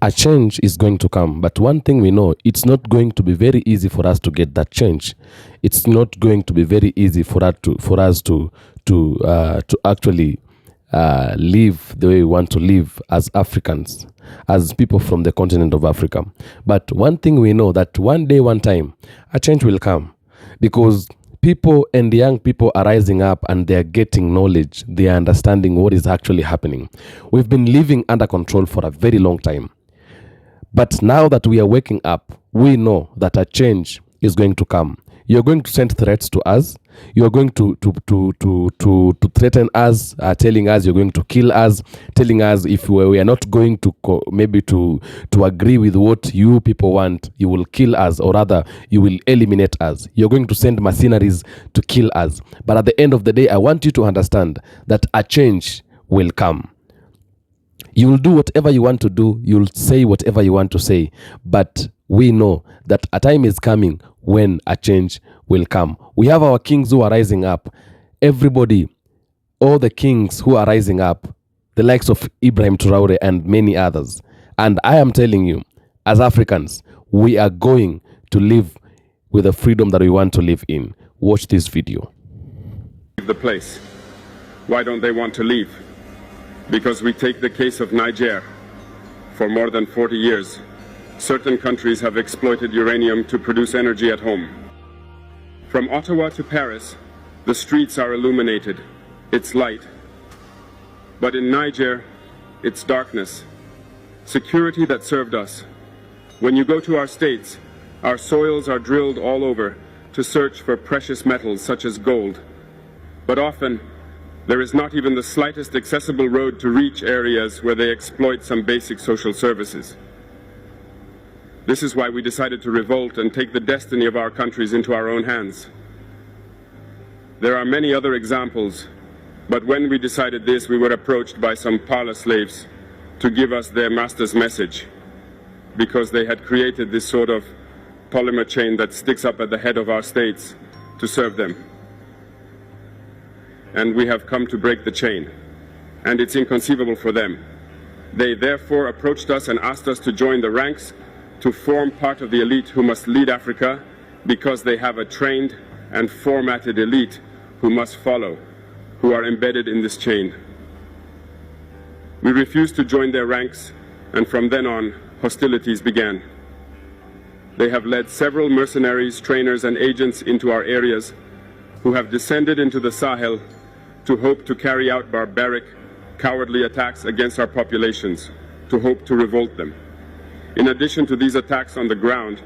a change is going to come. But one thing we know, it's not going to be very easy for us to get that change. It's not going to be very easy for us to actually live the way we want to live as Africans, as people from the continent of Africa. But one thing we know, that one day, one time, a change will come, because people and young people are rising up and they are getting knowledge. They are understanding what is actually happening. We've been living under control for a very long time. But now that we are waking up, we know that a change is going to come. You're going to send threats to us. You're going to threaten us, telling us you're going to kill us, telling us if we are not going to maybe to agree with what you people want, you will kill us, or rather, you will eliminate us. You're going to send mercenaries to kill us. But at the end of the day, I want you to understand that a change will come. You will do whatever you want to do. You'll say whatever you want to say. But we know that a time is coming when a change will come. We have our kings who are rising up. Everybody, all the kings who are rising up, the likes of IBRAHIM, TRAORE, and many others. And I am telling you, as Africans, we are going to live with the freedom that we want to live in. Watch this video. The place. Why don't they want to leave? Because we take the case of Niger. For more than 40 years, certain countries have exploited uranium to produce energy at home. From Ottawa to Paris, the streets are illuminated. It's light. But in Niger, it's darkness. Security that served us. When you go to our states, our soils are drilled all over to search for precious metals such as gold. But often, there is not even the slightest accessible road to reach areas where they exploit some basic social services. This is why we decided to revolt and take the destiny of our countries into our own hands. There are many other examples, but when we decided this, we were approached by some parlor slaves to give us their master's message, because they had created this sort of polymer chain that sticks up at the head of our states to serve them. And we have come to break the chain, and it's inconceivable for them. They therefore approached us and asked us to join the ranks, to form part of the elite who must lead Africa, because they have a trained and formatted elite who must follow, who are embedded in this chain. We refused to join their ranks, and from then on, hostilities began. They have led several mercenaries, trainers, and agents into our areas who have descended into the Sahel to hope to carry out barbaric, cowardly attacks against our populations, to hope to revolt them. In addition to these attacks on the ground,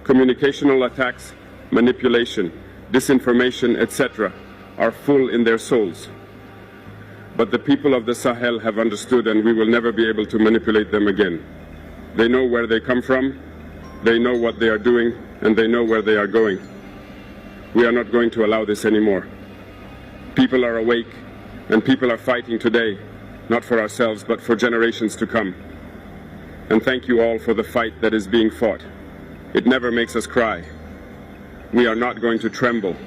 communicational attacks, manipulation, disinformation, etc., are full in their souls. But the people of the Sahel have understood, and we will never be able to manipulate them again. They know where they come from, they know what they are doing, and they know where they are going. We are not going to allow this anymore. People are awake, and people are fighting today, not for ourselves, but for generations to come. And thank you all for the fight that is being fought. It never makes us cry. We are not going to tremble.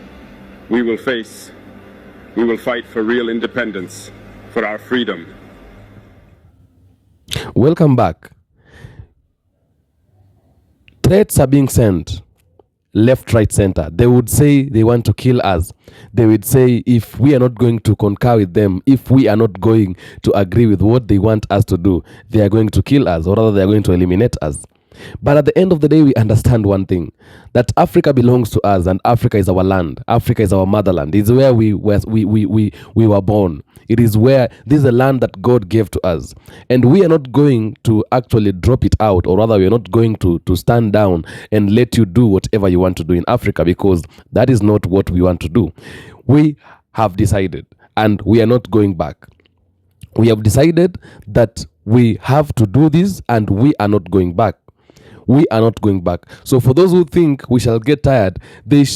We will fight for real independence, for our freedom. Welcome back. Threats are being sent left, right, center. They would say they want to kill us. They would say if we are not going to concur with them, if we are not going to agree with what they want us to do, they are going to kill us, or rather they are going to eliminate us. But at the end of the day, we understand one thing, that Africa belongs to us, and Africa is our land. Africa is our motherland. It's where we were born. It is where this is a land that God gave to us. And we are not going to actually drop it out, or rather we are not going to stand down and let you do whatever you want to do in Africa, because that is not what we want to do. We have decided, and we are not going back. We have decided that we have to do this, and we are not going back. We are not going back. So for those who think we shall get tired, they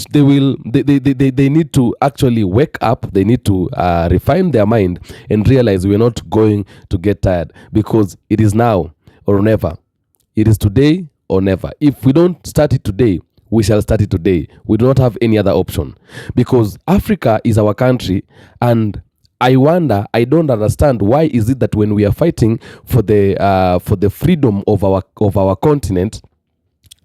need to actually wake up. They need to refine their mind and realize we are not going to get tired, because it is now or never. It is today or never. If we don't start it today, we shall start it today. We do not have any other option, because Africa is our country, and I wonder, I don't understand why is it that when we are fighting for the freedom of our continent,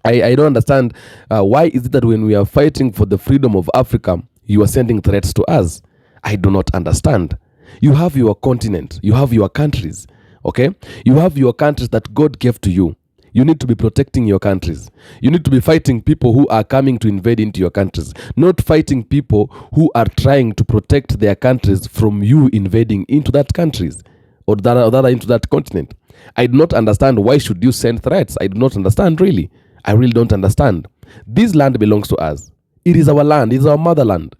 I don't understand why is it that when we are fighting for the freedom of Africa, you are sending threats to us. I do not understand. You have your continent, you have your countries, okay? You have your countries that God gave to you. You need to be protecting your countries. You need to be fighting people who are coming to invade into your countries, not fighting people who are trying to protect their countries from you invading into that countries or into that continent. I do not understand why should you send threats. I do not understand really. I really don't understand. This land belongs to us. It is our land. It is our motherland.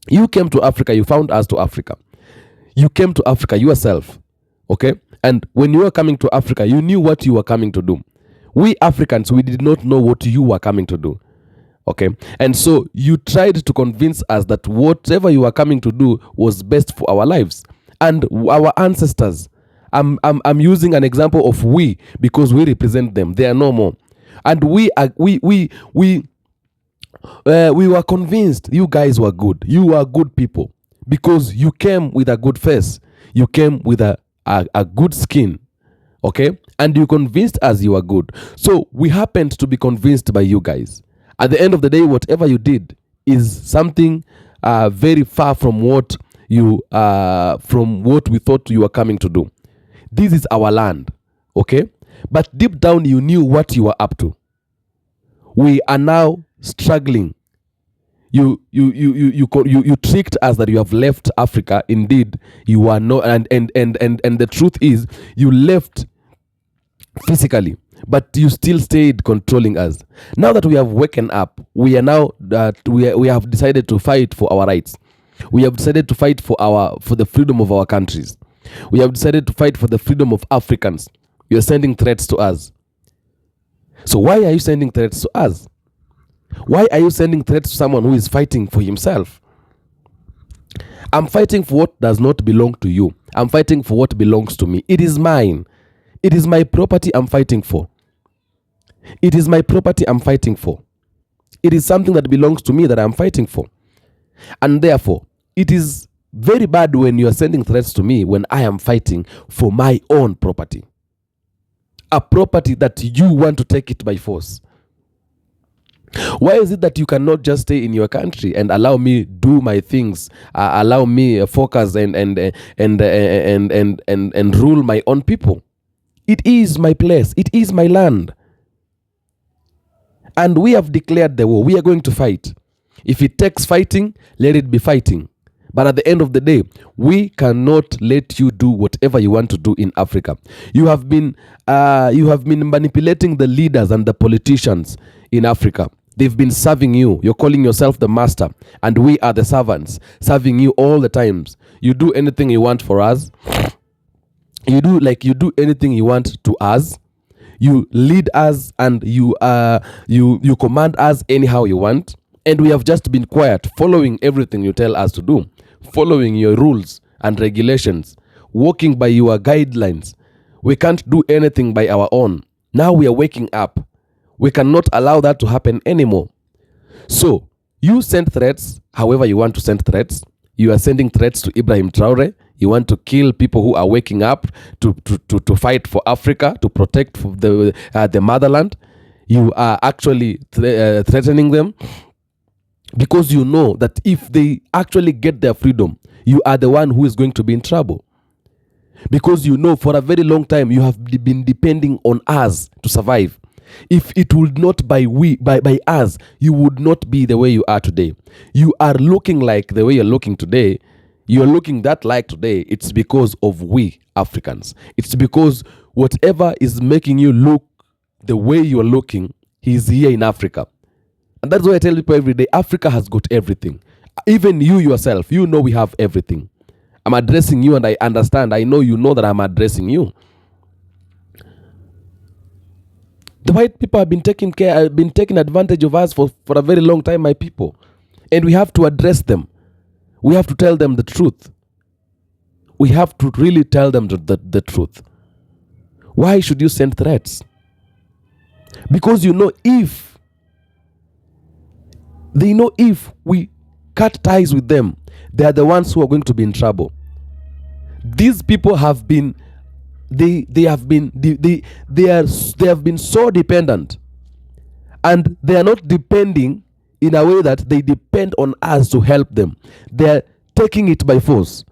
You came to Africa. You found us to Africa. You came to Africa yourself, okay? And when you were coming to Africa, you knew what you were coming to do. We Africans, we did not know what you were coming to do, okay? And so you tried to convince us that whatever you were coming to do was best for our lives and our ancestors. I'm using an example of we because we represent them. They are no more. And we were convinced you guys were good. You were good people because you came with a good face. You came with a good skin, okay? And you convinced us you were good. So we happened to be convinced by you guys. At the end of the day, whatever you did is something very far from what we thought you were coming to do. This is our land, okay? But deep down, you knew what you were up to. We are now struggling. You tricked us that you have left Africa. Indeed, you are not, and the truth is, you left physically, but you still stayed controlling us. Now that we have woken up, we are now we have decided to fight for our rights. We have decided to fight for the freedom of our countries. We have decided to fight for the freedom of Africans. You are sending threats to us. So why are you sending threats to us? Why are you sending threats to someone who is fighting for himself? I'm fighting for what does not belong to you. I'm fighting for what belongs to me. It is mine. It is my property I'm fighting for. It is my property I'm fighting for. It is something that belongs to me that I'm fighting for. And therefore, it is very bad when you are sending threats to me when I am fighting for my own property. A property that you want to take it by force. Why is it that you cannot just stay in your country and allow me do my things, allow me focus and rule my own people? It is my place. It is my land. And we have declared the war. We are going to fight. If it takes fighting, let it be fighting. But at the end of the day, we cannot let you do whatever you want to do in Africa. You have been manipulating the leaders and the politicians in Africa. They've been serving you. You're calling yourself the master, and we are the servants, serving you all the times. You do anything you want for us. You do anything you want to us. You lead us, and you command us anyhow you want. And we have just been quiet, following everything you tell us to do, following your rules and regulations, walking by your guidelines. We can't do anything by our own. Now we are waking up. We cannot allow that to happen anymore. So, you send threats however you want to send threats. You are sending threats to Ibrahim TRAORE. You want to kill people who are waking up to fight for Africa, to protect the motherland. You are actually threatening them. Because you know that if they actually get their freedom, you are the one who is going to be in trouble. Because you know for a very long time you have been depending on us to survive. If it would not by us, you would not be the way you are today. You are looking like the way you're looking today. You're looking that like today. It's because of we Africans. It's because whatever is making you look the way you're looking is here in Africa. And that's why I tell people every day, Africa has got everything. Even you yourself, you know we have everything. I'm addressing you and I understand. I know you know that I'm addressing you. The white people have been taking advantage of us for a very long time, my people. And we have to address them. We have to tell them the truth. We have to really tell them the truth. Why should you send threats? Because you know if we cut ties with them, they are the ones who are going to be in trouble. These people have been, they have been they have been so dependent, and they are not depending in a way that they depend on us to help them. They are taking it by force.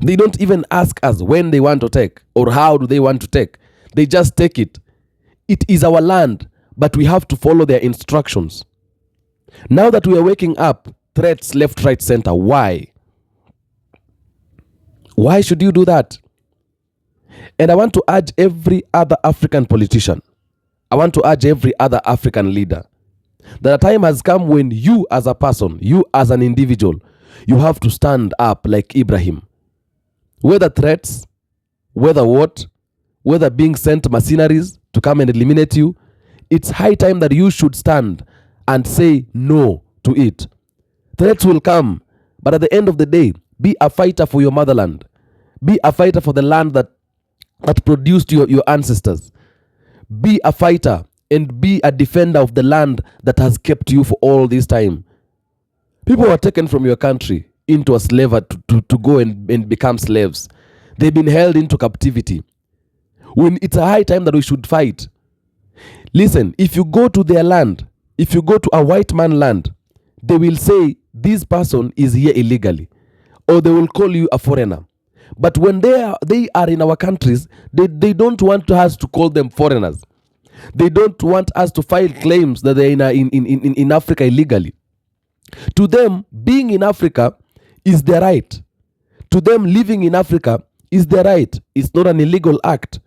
They don't even ask us when they want to take or how do they want to take. They just take it. It is our land, but we have to follow their instructions. Now that we are waking up, threats left, right, center. Why? Why should you do that? And I want to urge every other African politician, I want to urge every other African leader, that a time has come when you as a person, you as an individual, you have to stand up like Ibrahim. Whether threats, whether what, whether being sent mercenaries to come and eliminate you, it's high time that you should stand and say no to it. Threats will come, but at the end of the day, be a fighter for your motherland. Be a fighter for the land that produced your ancestors. Be a fighter and be a defender of the land that has kept you for all this time. People were taken from your country into a slavery to go and become slaves. They've been held into captivity. When it's a high time that we should fight. Listen, if you go to their land, if you go to a white man land, they will say this person is here illegally, or they will call you a foreigner. But when they are in our countries, they don't want us to call them foreigners. They don't want us to file claims that they're in Africa illegally. To them, being in Africa is their right. To them, living in Africa is their right. It's not an illegal act.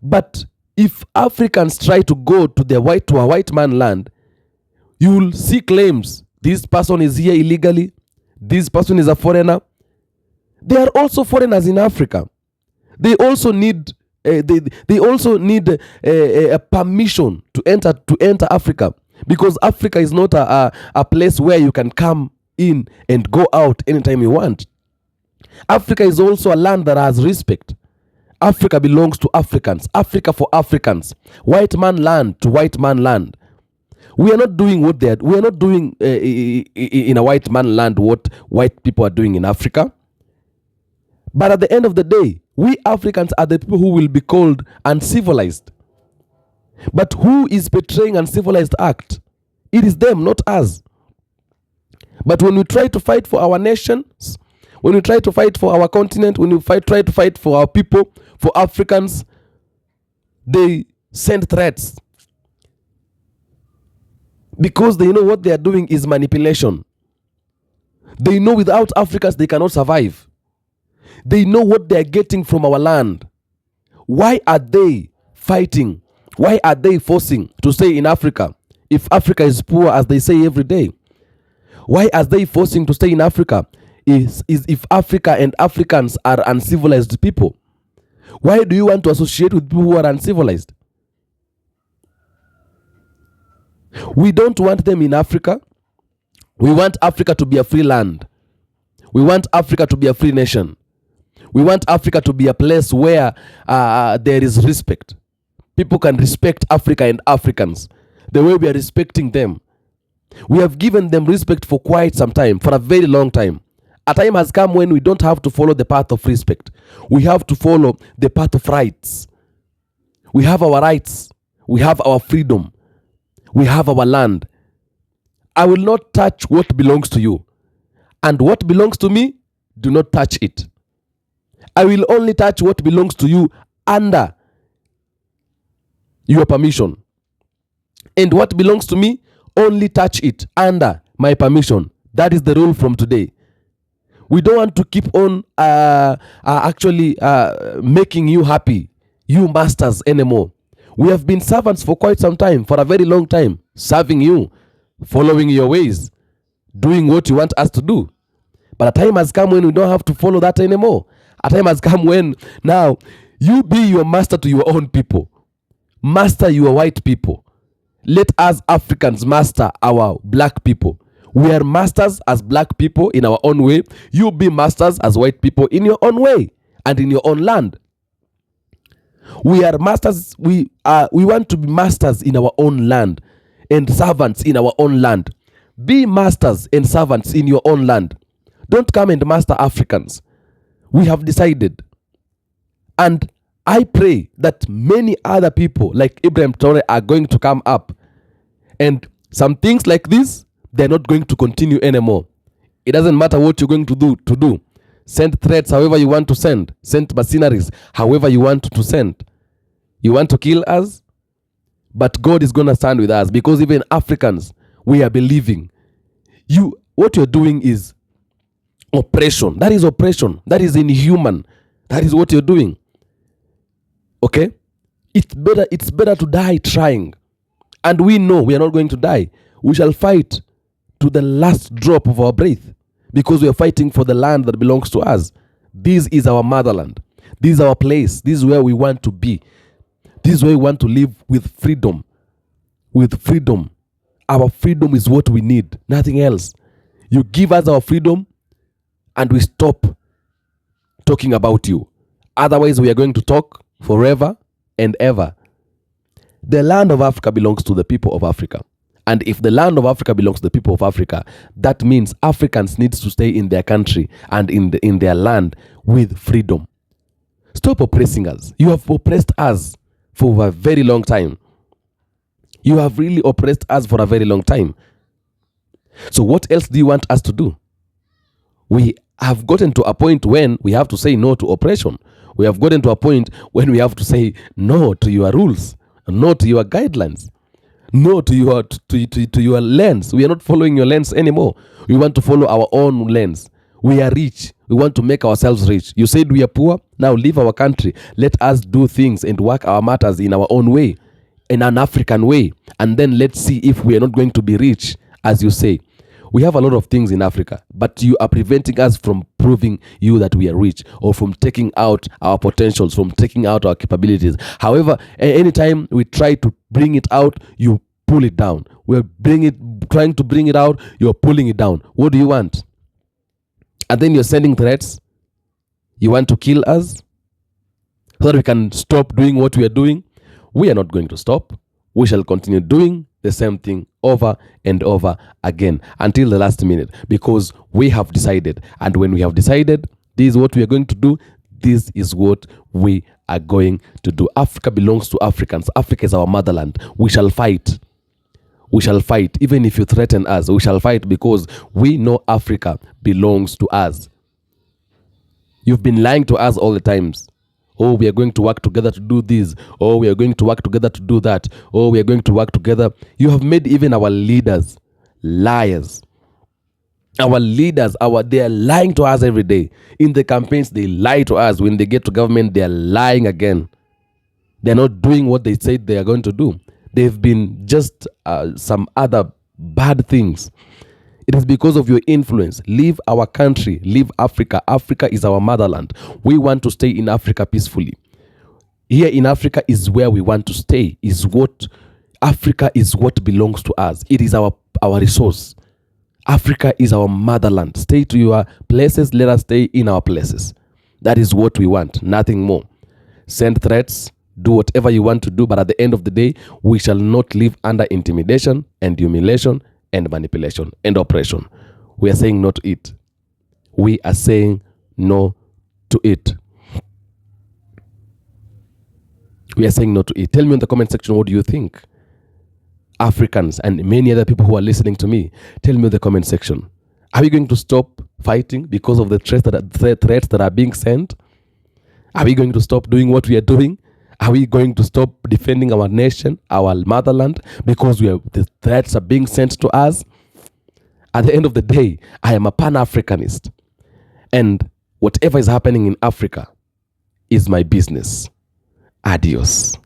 But if Africans try to go to a white man land, you will see claims. This person is here illegally. This person is a foreigner. They are also foreigners in Africa. They also need they also need a permission to enter Africa, because Africa is not a place where you can come in and go out anytime you want. Africa is also a land that has respect. Africa belongs to Africans. Africa for Africans. White man land to white man land. We are not doing we are not doing in a white man land what white people are doing in Africa. But at the end of the day, we Africans are the people who will be called uncivilized. But who is portraying uncivilized act? It is them, not us. But when we try to fight for our nations, when we try to fight for our continent, when we try to fight for our people, for Africans, they send threats. Because they know what they are doing is manipulation. They know without Africans they cannot survive. They know what they are getting from our land. Why are they fighting? Why are they forcing to stay in Africa if Africa is poor, as they say every day? Why are they forcing to stay in Africa is if Africa and Africans are uncivilized people? Why do you want to associate with people who are uncivilized? We don't want them in Africa. We want Africa to be a free land. We want Africa to be a free nation. We want Africa to be a place where there is respect. People can respect Africa and Africans the way we are respecting them. We have given them respect for quite some time, for a very long time. A time has come when we don't have to follow the path of respect. We have to follow the path of rights. We have our rights. We have our freedom. We have our land. I will not touch what belongs to you. And what belongs to me, do not touch it. I will only touch what belongs to you under your permission. And what belongs to me, only touch it under my permission. That is the rule from today. We don't want to keep on making you happy, you masters, anymore. We have been servants for quite some time, for a very long time, serving you, following your ways, doing what you want us to do. But a time has come when we don't have to follow that anymore. A time has come when now you be your master to your own people. Master your white people. Let us Africans master our black people. We are masters as black people in our own way. You be masters as white people in your own way and in your own land. We are masters. We want to be masters in our own land and servants in our own land. Be masters and servants in your own land. Don't come and master Africans. We have decided. And I pray that many other people like Ibrahim Traore are going to come up. And some things like this, they're not going to continue anymore. It doesn't matter what you're going to do. Send threats however you want to send. Send mercenaries however you want to send. You want to kill us? But God is going to stand with us, because even Africans, we are believing. What you're doing is oppression. That is oppression. That is inhuman. That is what you're doing. Okay? It's better to die trying. And we know we are not going to die. We shall fight to the last drop of our breath, because we are fighting for the land that belongs to us. This is our motherland. This is our place. This is where we want to be. This is where we want to live with freedom. With freedom. Our freedom is what we need. Nothing else. You give us our freedom and we stop talking about you. Otherwise, we are going to talk forever and ever. The land of Africa belongs to the people of Africa. And if the land of Africa belongs to the people of Africa, that means Africans need to stay in their country and in their land with freedom. Stop oppressing us. You have oppressed us for a very long time. You have really oppressed us for a very long time. So what else do you want us to do? We have gotten to a point when we have to say no to oppression. We have gotten to a point when we have to say no to your rules, no to your guidelines, no to your lens. We are not following your lens anymore. We want to follow our own lens. We are rich. We want to make ourselves rich. You said we are poor. Now leave our country. Let us do things and work our matters in our own way, in an African way. And then let's see if we are not going to be rich, as you say. We have a lot of things in Africa, but you are preventing us from proving you that we are rich, or from taking out our potentials, from taking out our capabilities. However, anytime we try to bring it out, you pull it down. We're trying to bring it out, you're pulling it down. What do you want? And then you're sending threats. You want to kill us so that we can stop doing what we are doing. We are not going to stop. We shall continue doing the same thing over and over again until the last minute, because we have decided. And when we have decided, this is what we are going to do. This is what we are going to do. Africa belongs to Africans. Africa is our motherland. We shall fight. We shall fight. Even if you threaten us, we shall fight, because we know Africa belongs to us. You've been lying to us all the times. Oh, we are going to work together to do this. Oh, we are going to work together to do that. Oh, we are going to work together. You have made even our leaders liars. Our leaders, they are lying to us every day. In the campaigns, they lie to us. When they get to government, they are lying again. They're not doing what they said they are going to do. They've been just some other bad things. It is because of your influence. Leave our country. Leave Africa. Africa is our motherland. We want to stay in Africa peacefully. Here in Africa is where we want to stay. Africa is what belongs to us. It is our resource. Africa is our motherland. Stay to your places. Let us stay in our places. That is what we want. Nothing more. Send threats. Do whatever you want to do. But at the end of the day, we shall not live under intimidation and humiliation and manipulation and oppression. We are saying no to it. We are saying no to it. We are saying no to it. Tell me in the comment section, what do you think? Africans and many other people who are listening to me, tell me in the comment section. Are we going to stop fighting because of the threats that are being sent? Are we going to stop doing what we are doing? Are we going to stop defending our nation, our motherland, because the threats are being sent to us? At the end of the day, I am a Pan-Africanist. And whatever is happening in Africa is my business. Adios.